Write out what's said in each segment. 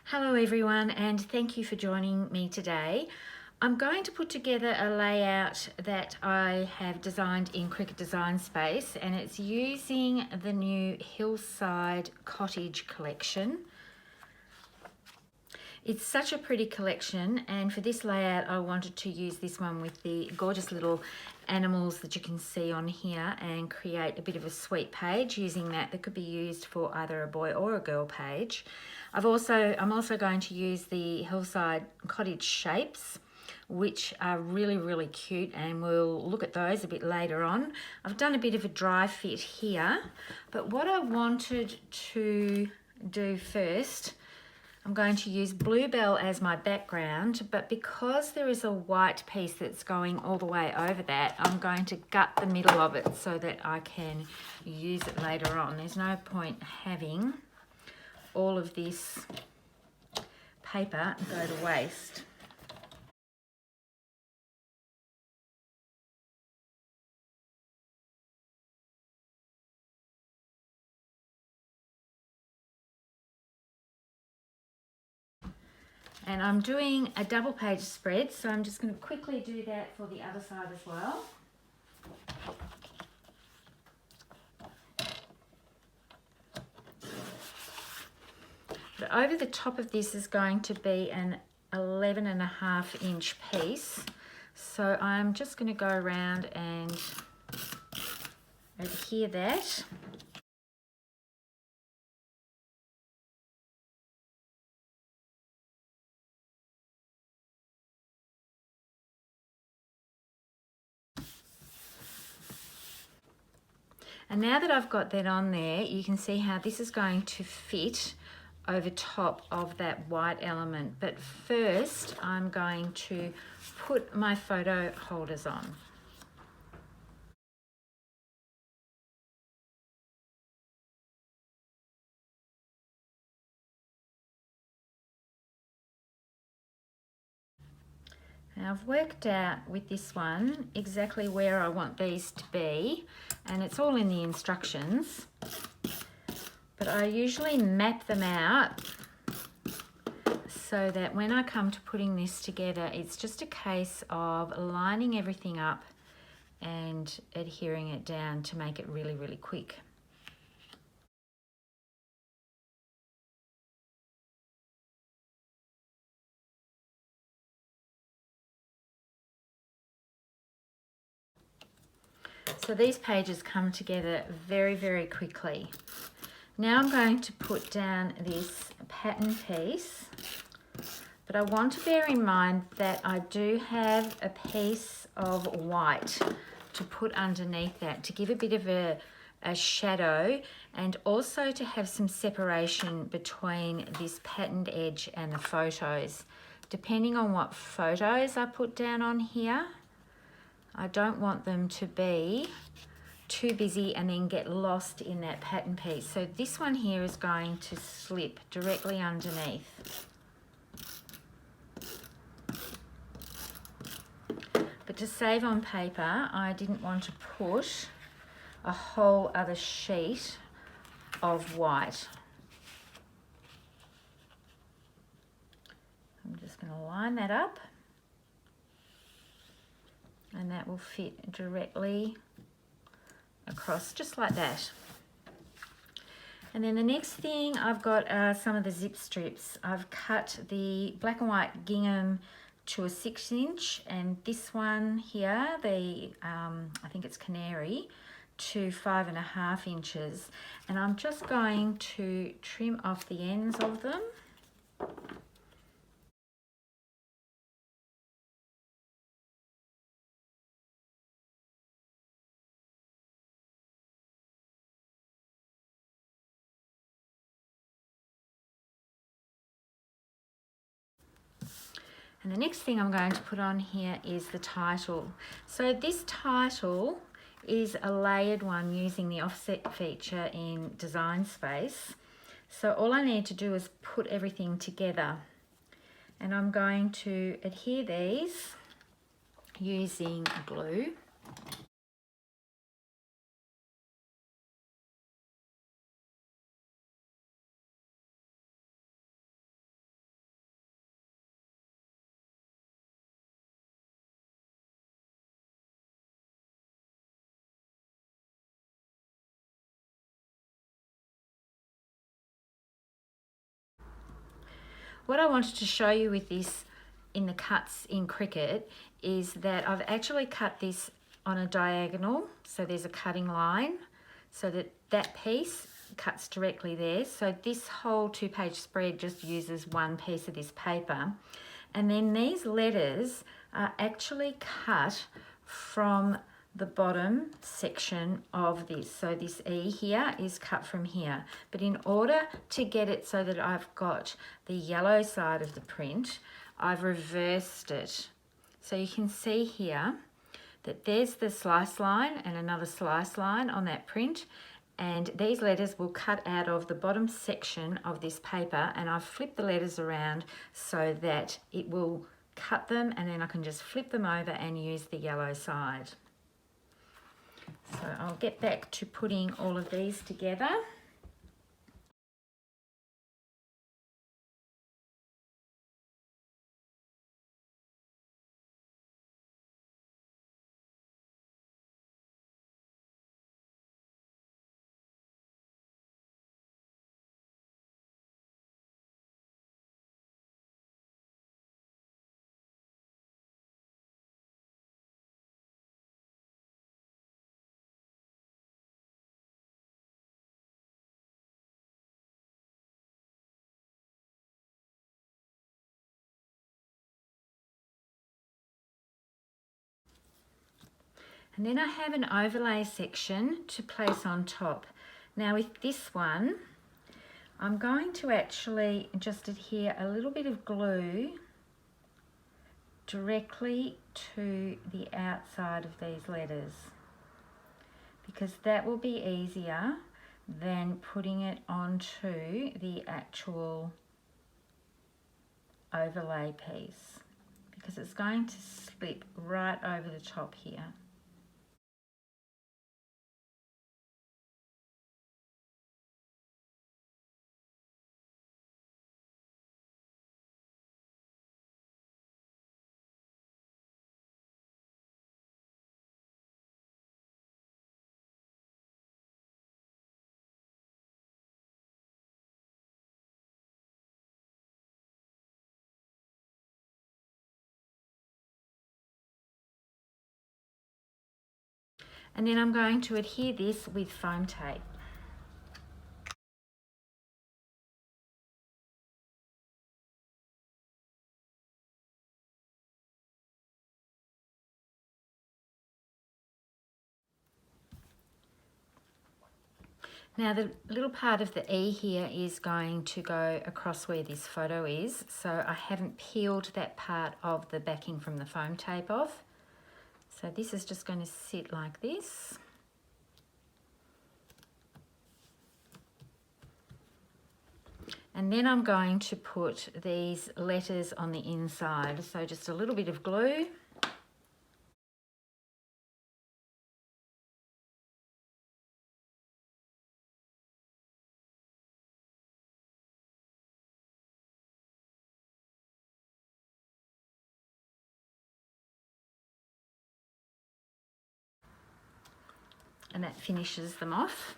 Hello everyone, and thank you for joining me today. I'm going to put together a layout that I have designed in Cricut Design Space, and it's using the new Hillside Cottage collection. It's such a pretty collection, and for this layout I wanted to use this one with the gorgeous little animals that you can see on here and create a bit of a sweet page using that could be used for either a boy or a girl page. I'm also going to use the Hillside Cottage shapes, which are really cute, and we'll look at those a bit later on. I've done a bit of a dry fit here, but what I wanted to do first, I'm going to use Bluebell as my background, but because there is a white piece that's going all the way over that, I'm going to gut the middle of it so that I can use it later on. There's no point having all of this paper go to waste. And I'm doing a double page spread, so I'm just going to quickly do that for the other side as well. But over the top of this is going to be an 11.5-inch piece. So I'm just going to go around and adhere that. And now that I've got that on there, you can see how this is going to fit over top of that white element. But first, I'm going to put my photo holders on. Now I've worked out with this one exactly where I want these to be, and it's all in the instructions, but I usually map them out so that when I come to putting this together, it's just a case of lining everything up and adhering it down to make it really quick. So these pages come together very quickly. Now I'm going to put down this pattern piece, but I want to bear in mind that I do have a piece of white to put underneath that to give a bit of a shadow, and also to have some separation between this patterned edge and the photos. Depending on what photos I put down on here, I don't want them to be too busy and then get lost in that pattern piece. So this one here is going to slip directly underneath. But to save on paper, I didn't want to put a whole other sheet of white. I'm just going to line that up, and that will fit directly across just like that. And then the next thing I've got are some of the zip strips. I've cut the black and white gingham to a 6-inch, and this one here, the I think it's canary, to 5.5 inches, and I'm just going to trim off the ends of them. And the next thing I'm going to put on here is the title. So this title is a layered one using the offset feature in Design Space. So all I need to do is put everything together. And I'm going to adhere these using glue. what I wanted to show you with this in the cuts in Cricut is that I've actually cut this on a diagonal, so there's a cutting line, so that that piece cuts directly there. So this whole 2-page spread just uses one piece of this paper. And then these letters are actually cut from the bottom section of this. So this E here is cut from here. But in order to get it so that I've got the yellow side of the print, I've reversed it. So you can see here that there's the slice line and another slice line on that print, and these letters will cut out of the bottom section of this paper, and I've flipped the letters around so that it will cut them, and then I can just flip them over and use the yellow side. So I'll get back to putting all of these together. And then I have an overlay section to place on top. Now with this one, I'm going to actually just adhere a little bit of glue directly to the outside of these letters, because that will be easier than putting it onto the actual overlay piece, because it's going to slip right over the top here. And then I'm going to adhere this with foam tape. Now the little part of the E here is going to go across where this photo is, so I haven't peeled that part of the backing from the foam tape off. So this is just going to sit like this. And then I'm going to put these letters on the inside, so just a little bit of glue. And that finishes them off.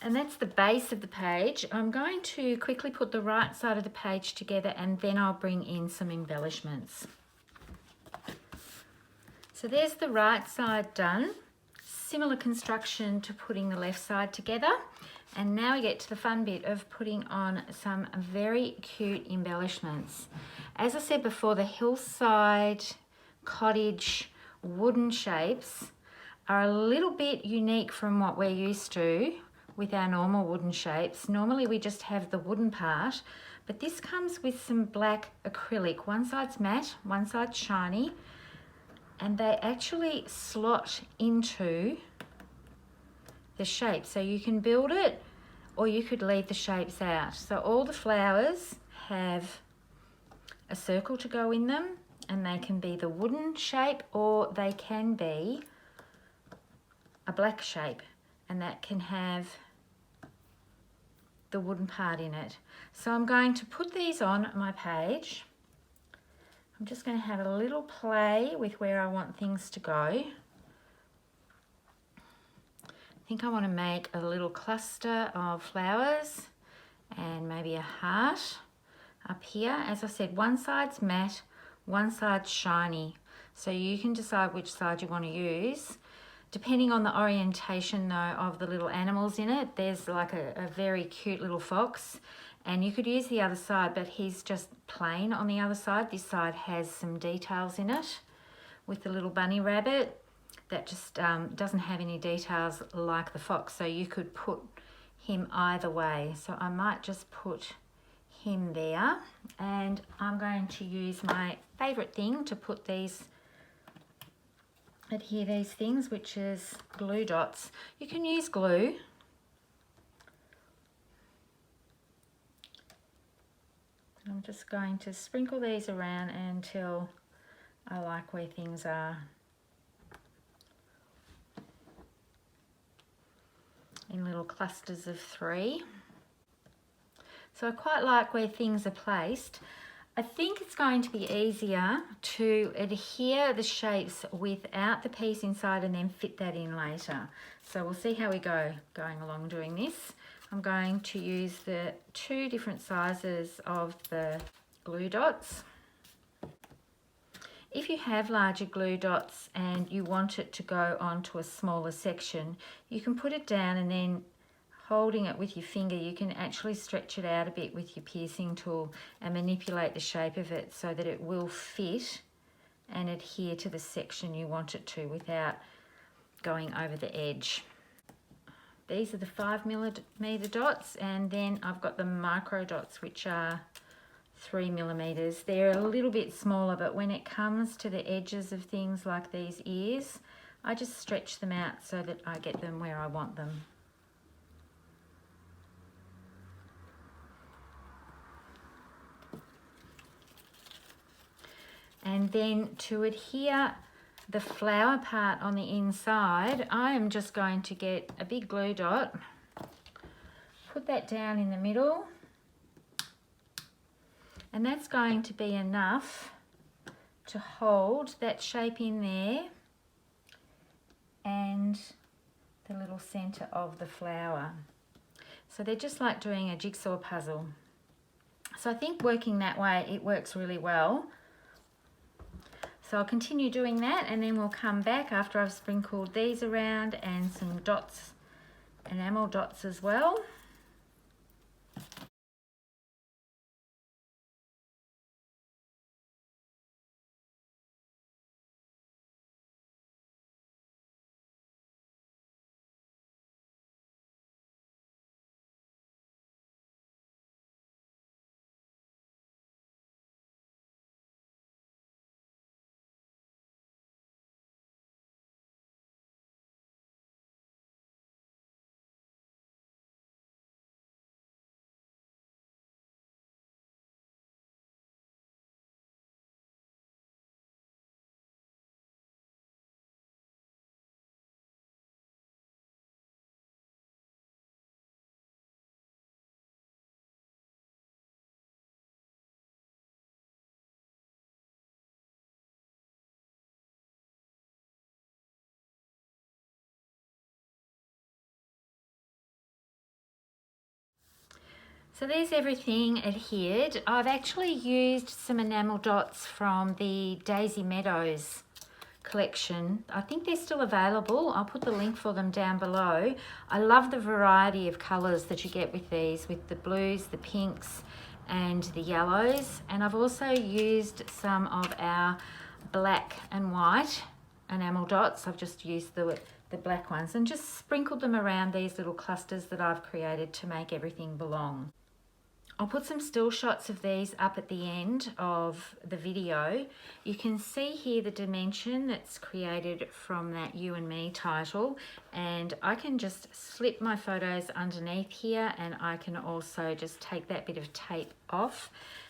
And that's the base of the page. I'm going to quickly put the right side of the page together, and then I'll bring in some embellishments. So there's the right side done. Similar construction to putting the left side together. And now we get to the fun bit of putting on some very cute embellishments. As I said before, the Hillside, Cottage wooden shapes are a little bit unique from what we're used to with our normal wooden shapes. Normally we just have the wooden part, but this comes with some black acrylic. One side's matte, one side's shiny, and they actually slot into the shape. So you can build it, or you could leave the shapes out. So all the flowers have a circle to go in them, and they can be the wooden shape, or they can be a black shape, and that can have the wooden part in it. So I'm going to put these on my page. I'm just going to have a little play with where I want things to go. I think I want to make a little cluster of flowers and maybe a heart up here. As I said, one side's matte, one side's shiny. So you can decide which side you want to use. Depending on the orientation though of the little animals in it, there's like a very cute little fox, and you could use the other side, but he's just plain on the other side. This side has some details in it with the little bunny rabbit that just doesn't have any details like the fox, so you could put him either way. So I might just put him there, and I'm going to use my favorite thing to put these, adhere these things, which is glue dots. You can use glue. I'm just going to sprinkle these around until I like where things are. In little clusters of 3. So I quite like where things are placed. I think it's going to be easier to adhere the shapes without the piece inside and then fit that in later. So we'll see how we go going along doing this. I'm going to use the 2 different sizes of the glue dots. If you have larger glue dots and you want it to go onto a smaller section, you can put it down, and then holding it with your finger, you can actually stretch it out a bit with your piercing tool and manipulate the shape of it so that it will fit and adhere to the section you want it to without going over the edge. These are the 5mm dots, and then I've got the micro dots, which are 3mm. They're a little bit smaller, but when it comes to the edges of things like these ears, I just stretch them out so that I get them where I want them. And then to adhere the flower part on the inside, I am just going to get a big glue dot, put that down in the middle, and that's going to be enough to hold that shape in there and the little centre of the flower. So they're just like doing a jigsaw puzzle. So I think working that way, it works really well. So I'll continue doing that, and then we'll come back after I've sprinkled these around and some dots, enamel dots as well. So there's everything adhered. I've actually used some enamel dots from the Daisy Meadows collection. I think they're still available. I'll put the link for them down below. I love the variety of colours that you get with these, with the blues, the pinks and the yellows. And I've also used some of our black and white enamel dots. I've just used the black ones and just sprinkled them around these little clusters that I've created to make everything belong. I'll put some still shots of these up at the end of the video. You can see here the dimension that's created from that You and Me title, and I can just slip my photos underneath here, and I can also just take that bit of tape off.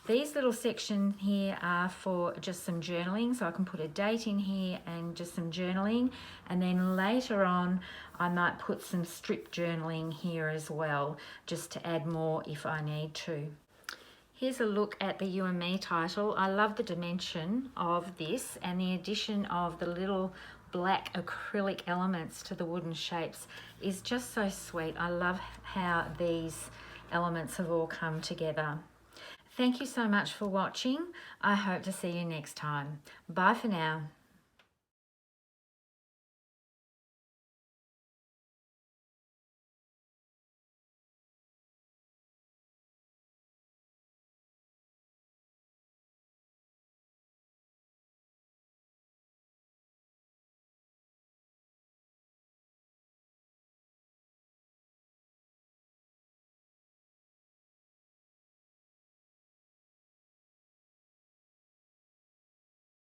These little sections here are for just some journaling, so I can put a date in here and just some journaling, and then later on I might put some strip journaling here as well, just to add more if I need to. Here's a look at the You and Me title. I love the dimension of this and the addition of the little black acrylic elements to the wooden shapes is just so sweet. I love how these elements have all come together. Thank you so much for watching. I hope to see you next time. Bye for now.